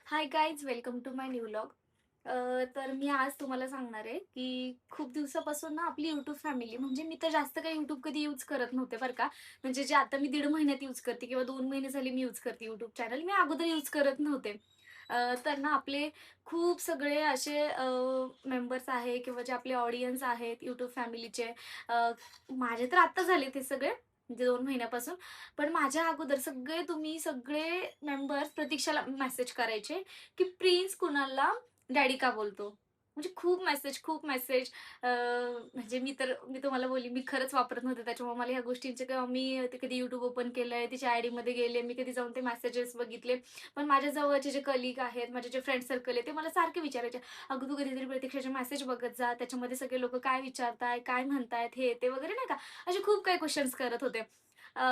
High guys, welcome to my new vlog. तर मी आज तुम्हाला सांगणार आहे की खूप दिवसापासून ना आपली यूट्यूब फॅमिली, म्हणजे मी तर जास्त काही यूट्यूब कधी यूज करत नव्हते बरं का. म्हणजे जे आता मी 1.5 महिन्यात यूज करते किंवा 2 महिने झाले मी यूज करते यूट्यूब चॅनल, मी अगोदर यूज करत नव्हते. तर ना आपले खूप सगळे असे मेंबर्स आहे किंवा जे आपले ऑडियन्स आहेत यूट्यूब फॅमिलीचे. माझे तर आत्ता झाले ते सगळे, म्हणजे 2 महिन्यापासून. पण माझ्या अगोदर तुम्ही सगळे मेंबर्स प्रतीक्षाला मेसेज करायचे की प्रिन्स कुणालला डॅडी का बोलतो. म्हणजे खूप मेसेज. म्हणजे मी तुम्हाला बोलली, मी खरंच वापरत नव्हते, त्याच्यामुळे मला ह्या गोष्टींचे किंवा मी ते कधी युट्यूब ओपन केलंय, तिच्या आयडी मध्ये गेले, मी कधी जाऊन ते मेसेजेस बघितले. पण माझ्या जवळचे जे कलिग आहेत, माझे जे फ्रेंड सर्कल आहे, ते मला सारखे विचारायचे, अगं तू कधीतरी प्रतीक्षाचे मेसेज बघत जा, त्याच्यामध्ये सगळे लोक काय विचारताय, काय म्हणतायत, हे ते वगैरे नाही का. असे खूप काही क्वेश्चन्स करत होते.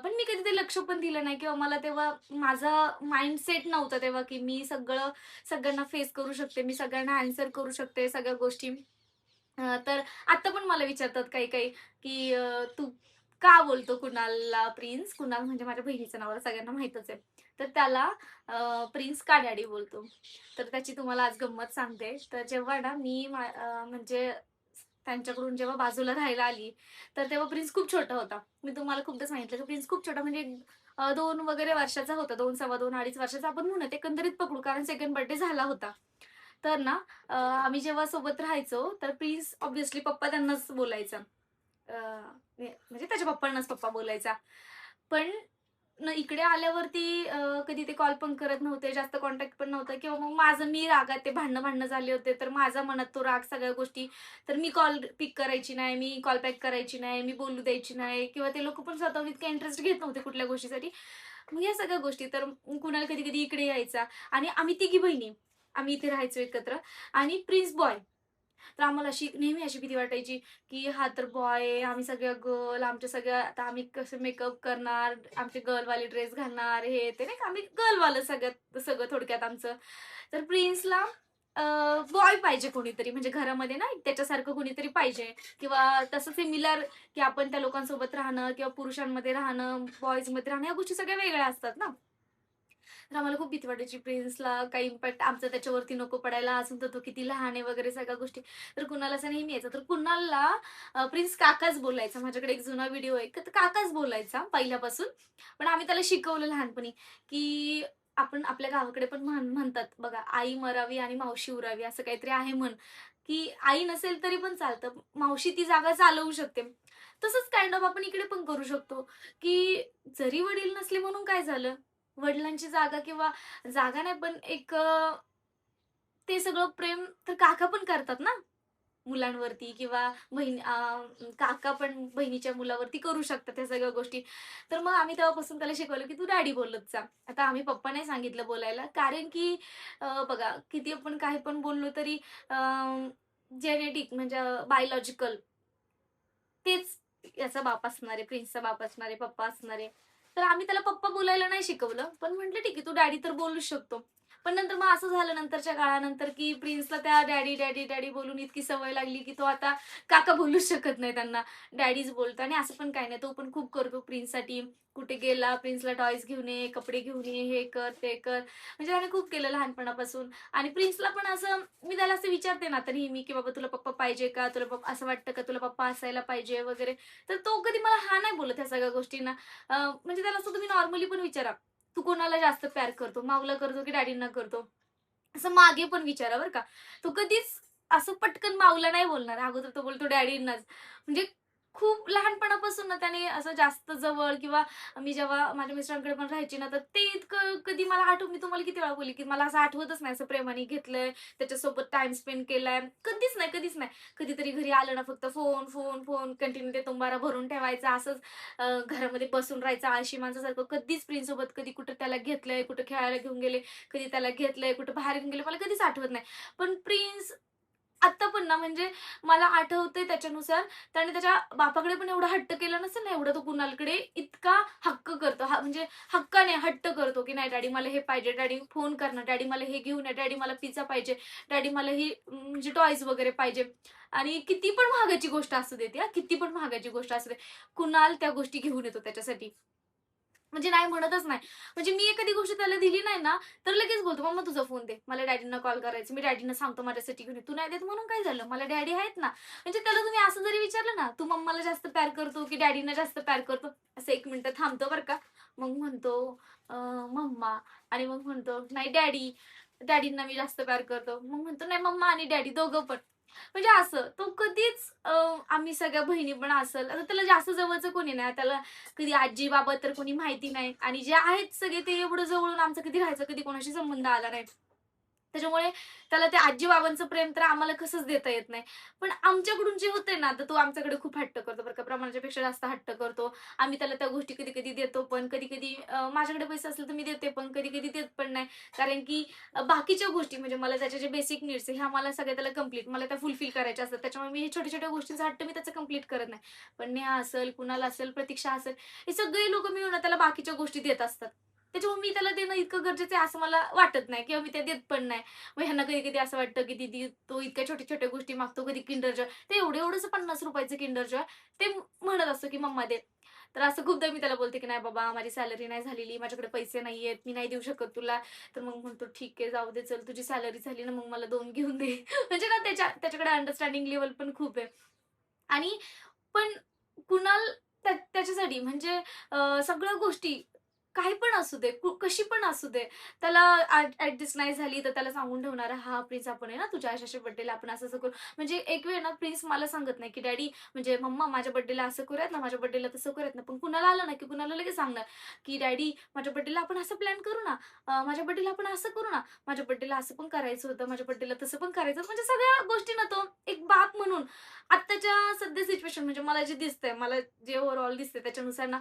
पण मी कधी ते लक्ष पण दिलं नाही किंवा मला तेव्हा माझा माइंडसेट नव्हता तेव्हा, की मी सगळ्यांना फेस करू शकते, मी सगळ्यांना आन्सर करू शकते सगळ्या गोष्टी. तर आता पण मला विचारतात काही-काही, की "तू का बोलतो कुणालला प्रिन्स?" कुणाल म्हणजे माझ्या बहिणीचं नाव आहे, सगळ्यांना माहीतच आहे. तर त्याला प्रिन्स का डॅडी बोलतो? तर त्याची तुम्हाला आज गंमत सांगते. तर जेव्हा ना म्हणजे त्यांच्याकडून जेव्हा बाजूला राहायला आली, तर तेव्हा प्रिन्स खूप छोटा होता. मी तुम्हाला खूपदा सांगितलं, की प्रिन्स खूप छोटा, म्हणजे 2 वगैरे वर्षाचा होता. 2, सव्वा 2, 2.5 वर्षाचा आपण म्हणूयात एकंदरीत पकडू, कारण सेकंड बर्थडे झाला होता. तर ना आम्ही जेव्हा सोबत राहायचो, तर प्रिन्स ऑब्व्हियसली पप्पा त्यांनाच बोलायचा. अ, म्हणजे त्याच्या पप्पांनाच पप्पा बोलायचा. पण इकडे आल्यावरती कधी ते कॉल पण करत नव्हते, जास्त कॉन्टॅक्ट पण नव्हता किंवा मग माझं मी रागात, ते भांडणं-भांडणं झाले होते, तर माझा मनात तो राग सगळ्या गोष्टी. तर मी कॉल पिक करायची नाही, मी कॉल बॅक करायची नाही, मी बोलू द्यायची नाही किंवा ते लोकं पण स्वतःहून इतका इंटरेस्ट घेत नव्हते कुठल्या गोष्टीसाठी. मग या सगळ्या गोष्टी. तर कुणाल कधी-कधी इकडे यायचा आणि आम्ही तिघी बहिणी, आम्ही इथे राहायचो एकत्र आणि प्रिन्स बॉय. तर आम्हाला नेहमी अशी भीती वाटायची, की हा तर बॉय आहे, आम्ही सगळ्या गर्ल, आमच्या सगळ्या आता आम्ही कसं मेकअप करणार, आमचे गर्लवाले ड्रेस घालणार, हे ते नाही का, आम्ही गर्लवालं सगळं सगळं थोडक्यात आमचं. तर प्रिन्सला बॉय पाहिजे कोणीतरी, म्हणजे घरामध्ये ना त्याच्यासारखं कोणीतरी पाहिजे किंवा तसं सिमिलर, की आपण त्या लोकांसोबत राहणं किंवा पुरुषांमध्ये राहणं, बॉयजमध्ये राहणं, या गोष्टी सगळ्या वेगळ्या असतात ना. तर आम्हाला खूप भीती वाटायची प्रिन्सला काही इम्पॅक्ट आमचा त्याच्यावरती नको पडायला, अजून तर तो किती लहान आहे वगैरे सगळ्या गोष्टी. तर कुणाल असं नेहमी यायचं. तर कुणालला प्रिन्स काकाच बोलायचा. माझ्याकडे एक जुना व्हिडिओ आहे. तर काकाच बोलायचा पहिल्यापासून. पण आम्ही त्याला शिकवलं लहानपणी, की आपण आपल्या गावाकडे पण म्हणतात बघा, आई मरावी आणि मावशी उरावी असं काहीतरी आहे म्हण, की आई नसेल तरी पण चालतं. मावशी ती जागा चालवू शकते. तसंच काइंड ऑफ आपण इकडे पण करू शकतो, की जरी वडील नसले म्हणून काय झालं? वडिलांची जागा किंवा जागा नाही, पण एक ते सगळं प्रेम तर काका पण करतात ना मुलांवरती किंवा काका पण बहिणीच्या मुलावरती करू शकतात त्या सगळ्या गोष्टी. तर मग आम्ही तेव्हापासून त्याला शिकवलं, की तू डॅडी बोलत जा. आता आम्ही पप्पा नाही सांगितलं बोलायला, कारण की बघा किती आपण काही पण बोललो तरी जेनेटिक म्हणजे बायोलॉजिकल तेच याचा बाप असणार आहे, प्रिन्सचा बाप असणार आहे, पप्पा असणार आहे. तर आम्ही त्याला पप्पा बोलायला नाही शिकवलं. पण म्हटलं ठीक आहे, तू डॅडी तर बोलूच शकतो. पण नंतर मग असं झालं नंतरच्या काळानंतर, की प्रिन्सला त्या डॅडी, डॅडी, डॅडी बोलून इतकी सवय लागली, की तो आता काका बोलूच शकत नाही त्यांना. डॅडीच बोलतो आणि असं पण काही नाही. तो पण खूप करतो प्रिन्ससाठी. कुठे गेला, प्रिन्सला टॉयज घेऊन ये, कपडे घेऊन ये, हे कर, ते कर. म्हणजे त्याने खूप केलं लहानपणापासून. आणि प्रिन्सला पण असं मी त्याला असं विचारते ना आता नेहमी, की "बाबा तुला पप्पा पाहिजे का? तुला पप्पा असं वाटतं का तुला पप्पा असायला पाहिजे?" वगैरे. तर तो कधी मला हा नाही बोलत ह्या सगळ्या गोष्टींना. म्हणजे त्याला असं तुम्ही नॉर्मली पण विचारा, "तू कोणाला जास्त प्यार करतो? माऊला करतो की डॅडींना करतो?" असं मागे पण विचारा बरं का. तो कधीच असं पटकन माऊला नाही बोलणार. अगोदर तो बोलतो डॅडींनाच. म्हणजे खूप लहानपणापासून ना त्याने असं जास्त जवळ किंवा मी जेव्हा माझ्या मिस्टरांकडे पण राहायची ना, तर ते इतकं कधी मला मी तुम्हाला किती वेळा बोलली, की मला असं आठवतच नाही असं प्रेमाने घेतलंय, त्याच्यासोबत टाईम स्पेंड केलाय. कधीच नाही, कधीच नाही. कधीतरी घरी आलं ना फक्त फोन, फोन, फोन कंटिन्यू ते तुंबारा भरून ठेवायचा. असंच घरामध्ये बसून राहायचं आळशी माणसासारखं. कधीच प्रिन्ससोबत कधी कुठं त्याला घेतलंय, कुठं खेळायला घेऊन गेले, कधी त्याला घेतलंय, कुठं बाहेर घेऊन गेले, मला कधीच आठवत नाही. पण प्रिन्स आत्ता पण ना, म्हणजे मला आठवतंय त्याच्यानुसार त्याने त्याच्या बापाकडे पण एवढा हट्ट केला नसेल ना, एवढा तो कुणालकडे इतका हक्क करतो. म्हणजे हक्काने हट्ट करतो, की नाही डॅडी मला हे पाहिजे, डॅडी फोन कर ना, डॅडी मला हे घेऊन या, डॅडी मला पिझ्झा पाहिजे, डॅडी मला ही म्हणजे टॉयज वगैरे पाहिजे. आणि किती पण महागाची गोष्ट असू देत, किती पण महागाची गोष्ट असू दे, कुणाल त्या गोष्टी घेऊन येतो त्याच्यासाठी. म्हणजे नाही म्हणतच नाही. म्हणजे मी एखादी गोष्ट त्याला दिली नाही ना, तर लगेच बोलतो, "मम्मा तुझा फोन दे. मला डॅडींना कॉल करायचं. मी डॅडींना सांगतो माझ्यासाठी घेऊन ये." "तू नाही देत म्हणून काय झालं? मला डॅडी आहेत ना." म्हणजे त्याला तुम्ही असं जरी विचारलं ना, "तू मम्माला जास्त प्यार करतो की डॅडींना जास्त प्यार करतो?" असं 1 मिनिटं थांबतो बरं का. मग म्हणतो, मम्मा." आणि मग म्हणतो, "नाही डॅडी. डॅडींना मी जास्त प्यार करतो." मग म्हणतो, "नाही मम्मा आणि डॅडी दोघं पण." म्हणजे असं तो कधीच आम्ही सगळ्या बहिणी पण असेल, आता त्याला जास्त जवळचं कोणी नाही. त्याला कधी आजी-बाबा तर कोणी माहिती नाही आणि जे आहेत सगळे ते एवढं जवळून आमचं कधी राहायचा कधी कोणाशी संबंध आला नाही. त्याच्यामुळे त्याला ते आजी-बाबांचं प्रेम तर आम्हाला कसंच देता येत नाही. पण आमच्याकडून जे होतंय ना, तर तो आमच्याकडे खूप हट्ट करतो बरं का, प्रमाणाच्या पेक्षा जास्त हट्ट करतो. आम्ही त्याला त्या गोष्टी कधी-कधी देतो पण, कधी-कधी माझ्याकडे पैसे असेल तर मी देते पण, कधी-कधी देत पण नाही. कारण की बाकीच्या गोष्टी म्हणजे मला त्याचे जे बेसिक नीड्स आहे, ह्या मला सगळ्या त्याला मला त्या फुलफिल करायच्या असतात. त्याच्यामुळे मी छोट्या-छोट्या गोष्टींचा हट्ट मी त्याचा कंप्लीट करत नाही. पण नेहा असेल, कुणाल असेल, प्रतीक्षा असेल, हे सगळे लोकं मिळून ना त्याला बाकीच्या गोष्टी देत असतात. त्याच्यामुळे मी त्याला देणं इतकं गरजेचं आहे असं मला वाटत नाही किंवा मी ते देत पण नाही. मग ह्यांना कधी-कधी असं वाटतं, की दीदी तो इतक्या छोट्या-छोट्या गोष्टी मागतो, कधी किंडर जॉय. ते एवढं-एवढंसं ₹50 किंडर जॉय ते म्हणत असतो, की "मम्मा दे." तर असं खूपदा मी त्याला बोलते, की "नाही बाबा माझी सॅलरी नाही झालेली, माझ्याकडे पैसे नाहीयेत, मी नाही देऊ शकत तुला." तर मग म्हणतो, "ठीक आहे, जाऊ दे चल तुझी सॅलरी झाली ना, मग मला 2 घेऊन दे." म्हणजे ना त्याच्याकडे अंडरस्टँडिंग लेव्हल पण खूप आहे. आणि पण कुणाल त्याच्यासाठी म्हणजे सगळ्या गोष्टी काही पण असू दे, कशी पण असू दे, त्याला ॲडजस्ट नाही झाली तर त्याला सांगून ठेवणारा, "हां, प्रिन्स आपण आहे ना तुझ्या अशा-अशा बर्थडेला आपण असं-असं करू." म्हणजे एक वेळ ना प्रिन्स मला सांगत नाही, की "डॅडी म्हणजे मम्मा माझ्या बर्थडेला असं करूयात ना, माझ्या बर्थडेला तसं करूयात ना." पण कुणाला आलं ना, की कुणाला लगेच सांगणार, की "डॅडी माझ्या बर्थडेला आपण असं प्लॅन करू ना, माझ्या बर्थडेला आपण असं करू ना, माझ्या बर्थडेला असं पण करायचं होतं, माझ्या बर्थडेला तसं पण करायचं." म्हणजे सगळ्या गोष्टी ना तो एक बाप म्हणून आत्ताच्या सध्या सिच्युएशन म्हणजे मला जे दिसतंय, मला जे ओव्हरऑल दिसतंय त्याच्यानुसार ना,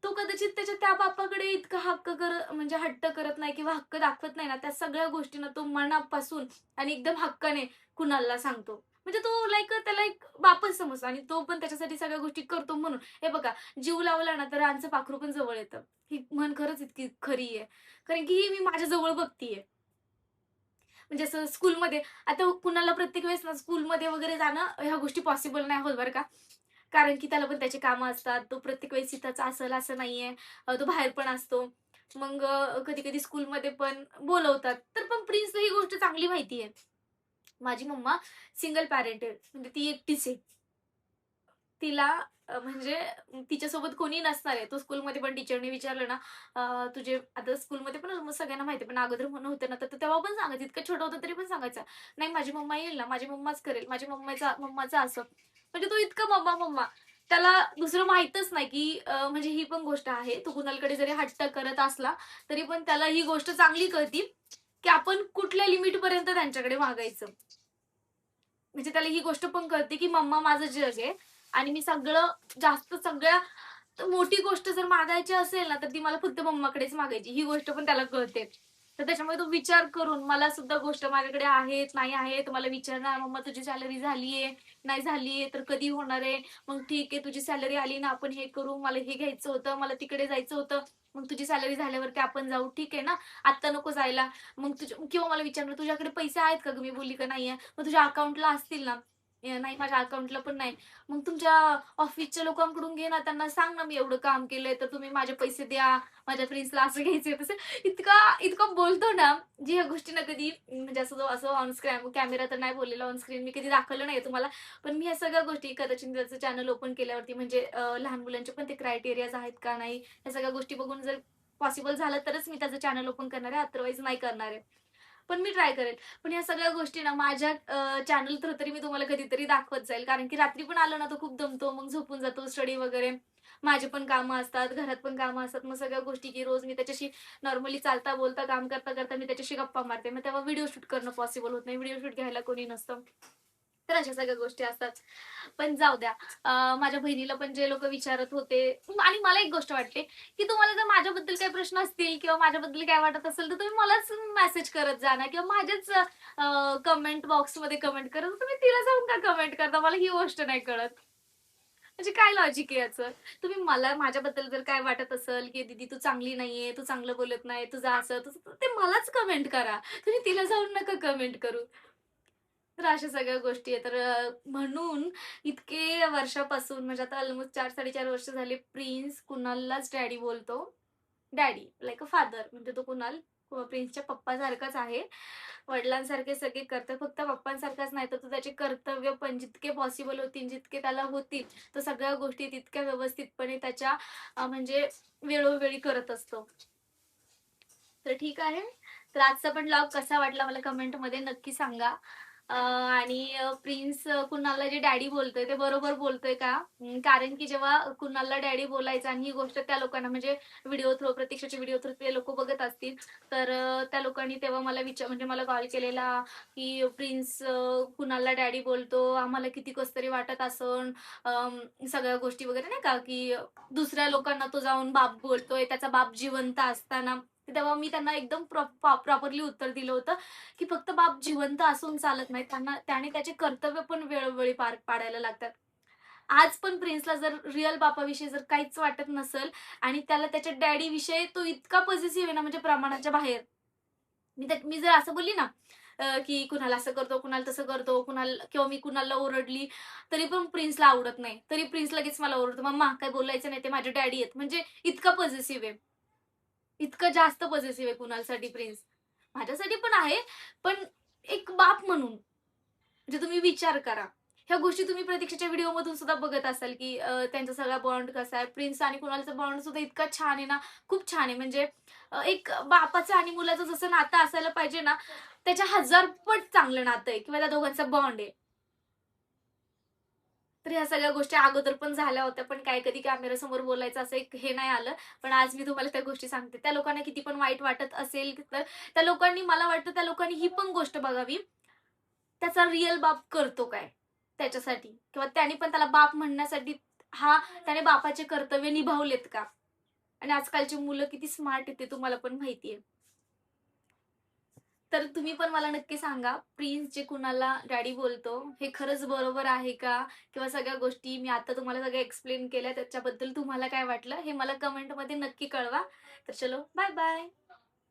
तो कदाचित त्याच्या त्या बापाकडे इतका हक्क म्हणजे हट्ट करत नाही किंवा हक्क दाखवत नाही ना, त्या सगळ्या गोष्टींना तो मनापासून आणि एकदम हक्काने कुणालला सांगतो. म्हणजे तो लाइक त्याला एक बापच समजतो आणि तो पण त्याच्यासाठी सगळ्या गोष्टी करतो म्हणून. हे बघा, जीव लावला ना तर रानचं पाखरू पण जवळ येतं. ही म्हण खरंच इतकी खरी आहे. कारण की ही मी माझ्या जवळ बघतीये. म्हणजे असं स्कूलमध्ये आता कुणाला प्रत्येक वेळेस ना स्कूलमध्ये वगैरे जाणं ह्या गोष्टी पॉसिबल नाही होत बरं का. कारण की त्याला पण त्याची कामं असतात. तो प्रत्येक वेळेस इथंच असेल असं नाहीये. तो बाहेर पण असतो. मग कधी-कधी स्कूलमध्ये पण बोलवतात. तर पण प्रिन्सला ही गोष्ट चांगली माहिती आहे. माझी मम्मा सिंगल पॅरेंट आहे. म्हणजे ती एकटीच आहे. तिला म्हणजे तिच्यासोबत कोणी नसणार आहे. तो स्कूलमध्ये पण टीचरनी विचारलं ना, तुझे आता स्कूलमध्ये पण मग सगळ्यांना माहिती आहे. पण अगोदर म्हणत होते ना, तर तेव्हा पण सांगायचं. इतकं छोटं होतं तरी पण सांगायचा, "नाही माझी मम्मा येईल ना, माझी मम्माच करेल. माझी मम्माचं असं." म्हणजे तो इतका मम्मा, मम्मा. त्याला दुसरं माहीतच नाही, की म्हणजे ही पण गोष्ट आहे. तो कुणालकडे जरी हट्ट करत असला, तरी पण त्याला ही गोष्ट चांगली कळती, की आपण कुठल्या लिमिटपर्यंत त्यांच्याकडे मागायचं. म्हणजे त्याला ही गोष्ट पण कळते, की मम्मा माझं जग आहे आणि मी सगळ्यात मोठी गोष्ट जर मागायची असेल ना, तर ती मला फक्त मम्माकडेच मागायची. ही गोष्ट पण त्याला कळते. तर त्याच्यामुळे तो विचार करून मला सुद्धा गोष्ट माझ्याकडे आहेत, नाही आहेत, मला विचारणार, "मम्मा तुझी सॅलरी झालीये? नाही झालीये तर कधी होणार आहे? मग ठीक आहे तुझी सॅलरी आली ना, आपण हे करू. मला हे घ्यायचं होतं, मला तिकडे जायचं होतं. मग तुझी सॅलरी झाल्यावरती आपण जाऊ. ठीक आहे ना? आत्ता नको जायला." मग किंवा मला विचारणार, "तुझ्याकडे पैसे आहेत का गं?" मी बोलली का "नाहीये." "मग तुझ्या अकाउंटला असतील ना?" "नाही माझ्या अकाउंटला पण नाही." "मग तुमच्या ऑफिसच्या लोकांकडून घे ना, त्यांना सांग ना, मी एवढं काम केलंय, तर तुम्ही माझे पैसे द्या. माझ्या प्रिन्सला असं घ्यायचंय." तसं इतका इतकं बोलतो ना, जी ह्या गोष्टी ना कधी म्हणजे असं ऑन स्क्रीन कॅमेरा तर नाही बोललेला, ऑन स्क्रीन मी कधी दाखवलं नाहीये तुम्हाला. पण मी ह्या सगळ्या गोष्टी कदाचित त्याचं चॅनल ओपन केल्यावरती म्हणजे लहान मुलांचे पण ते क्रायटेरियाज आहेत का नाही, ह्या सगळ्या गोष्टी बघून जर पॉसिबल झालं तरच मी त्याचं चॅनल ओपन करणार आहे, अदरवाईज नाही करणार आहे. पण मी ट्राय करेल. पण ह्या सगळ्या गोष्टी ना माझ्या चॅनल थ्रू तरी मी तुम्हाला कधीतरी दाखवत जाईल. कारण की रात्री पण आलो ना तो खूप दमतो, मग झोपून जातो, स्टडी वगैरे. माझे पण कामं असतात, घरात पण कामं असतात. मग सगळ्या गोष्टी की रोज मी त्याच्याशी नॉर्मली चालता-बोलता, काम करता-करता मी त्याच्याशी गप्पा मारते. मग तेव्हा व्हिडिओ शूट करणं पॉसिबल होत नाही. व्हिडिओ शूट घ्यायला कोणी नसतं. तर अशा सगळ्या गोष्टी असतात. पण जाऊ द्या. माझ्या बहिणीला पण जे लोकं विचारत होते आणि मला एक गोष्ट वाटते, की तुम्हाला जर माझ्याबद्दल काही प्रश्न असतील किंवा माझ्याबद्दल काय वाटत असेल, तर तुम्ही मलाच मेसेज करत जा ना किंवा माझ्याच कमेंट बॉक्समध्ये कमेंट करा. तुम्ही तिला जाऊन का कमेंट करता? मला ही गोष्ट नाही कळत. म्हणजे काय लॉजिक आहे याचं? तुम्ही मला माझ्याबद्दल जर काय वाटत असेल, की "दीदी तू चांगली नाहीये, तू चांगलं बोलत नाही, तुझं असं तसं" ते मलाच कमेंट करा. तुम्ही तिला जाऊन नका कमेंट करू. तर अशा सगळ्या गोष्टी आहेत. तर म्हणून इतके वर्षापासून म्हणजे आता ऑलमोस्ट 4-4.5 वर्ष झाले प्रिन्स कुणाललाच डॅडी बोलतो. डॅडी लाइक अ फादर म्हणजे तो कुणाल प्रिन्सच्या पप्पासारखाच आहे. वडिलांसारखे सगळे कर्तव्य फक्त पप्पांसारखाच नाही तर तो त्याचे कर्तव्य पण जितके पॉसिबल होतील, जितके त्याला होतील, तो सगळ्या गोष्टी तितक्या व्यवस्थितपणे त्याच्या म्हणजे वेळोवेळी करत असतो. तर ठीक आहे. तर आजचा पण व्लॉग कसा वाटला मला कमेंटमध्ये नक्की सांगा. आणि प्रिन्स कुणालला जे डॅडी बोलतोय ते बरोबर बोलतोय का? कारण की जेव्हा कुणालला डॅडी बोलायचं आणि ही गोष्ट त्या लोकांना म्हणजे व्हिडिओ थ्रू प्रत्यक्षाच्या व्हिडिओ थ्रू ते लोकं बघत असतील, तर त्या लोकांनी तेव्हा मला म्हणजे मला कॉल केलेला, की प्रिन्स कुणालला डॅडी बोलतो, आम्हाला किती कसं तरी वाटत असन. सगळ्या गोष्टी वगैरे नाही का, की दुसऱ्या लोकांना तो जाऊन बाप बोलतोय, त्याचा बाप जिवंत असताना. तेव्हा मी त्यांना एकदम प्रॉपरली उत्तर दिलं होतं, की फक्त बाप जिवंत असून चालत नाही. त्याने त्याचे कर्तव्य पण वेळोवेळी पार पाडायला लागतात. आज पण प्रिन्सला जर रिअल बापाविषयी जर काहीच वाटत नसेल आणि त्याला त्याच्या डॅडीविषयी तो इतका पॉझिटिव्ह आहे ना, म्हणजे प्रमाणाच्या बाहेर. मी जर असं बोलली ना, की कुणाला असं करतो, कुणाला तसं करतो, किंवा मी कुणाला ओरडली, तरी पण प्रिन्सला आवडत नाही. तरी प्रिन्स लगेच मला ओरडतो, "मम्मा काय बोलायचं नाही, ते माझे डॅडी आहेत." म्हणजे इतका पॉझिटिव्ह आहे. इतकं जास्त पॉझिटिव्ह आहे कुणालसाठी प्रिन्स. माझ्यासाठी पण आहे, पण एक बाप म्हणून. म्हणजे तुम्ही विचार करा. ह्या गोष्टी तुम्ही प्रतीक्षाच्या व्हिडिओमधून सुद्धा बघत असाल, की त्यांचा सगळा बॉन्ड कसा आहे. प्रिन्स आणि कुणालचा बॉन्ड सुद्धा इतका छान आहे ना, खूप छान आहे. म्हणजे एक बापाचं आणि मुलाचं जसं नातं असायला पाहिजे ना, त्याच्या 1000 पट चांगलं नातं आहे किंवा त्या दोघांचा बॉन्ड आहे. तर ह्या सगळ्या गोष्टी अगोदर पण झाल्या होत्या, पण काय कधी कॅमेरासमोर बोलायचं असं एक हे नाही आलं. पण आज मी तुम्हाला त्या गोष्टी सांगते. त्या लोकांना किती पण वाईट वाटत असेल, तर त्या लोकांनी मला वाटतं त्या लोकांनी ही पण गोष्ट बघावी. त्याचा रिअल बाप करतो काय त्याच्यासाठी? किंवा त्याने पण त्याला बाप म्हणण्यासाठी त्याने बापाचे कर्तव्य निभावलेत का? आणि आजकालची मुलं किती स्मार्ट आहेत ते तुम्हाला पण माहिती आहे. तर तुम्ही पण मला नक्की सांगा, प्रिन्स जे कुणाला डॅडी बोलतो, हे खरंच बरोबर आहे का? किंवा सगळ्या गोष्टी मी आता तुम्हाला सगळ्या एक्सप्लेन केल्या, त्याच्याबद्दल तुम्हाला काय वाटलं? हे मला कमेंटमध्ये नक्की कळवा. तर चलो बाय बाय.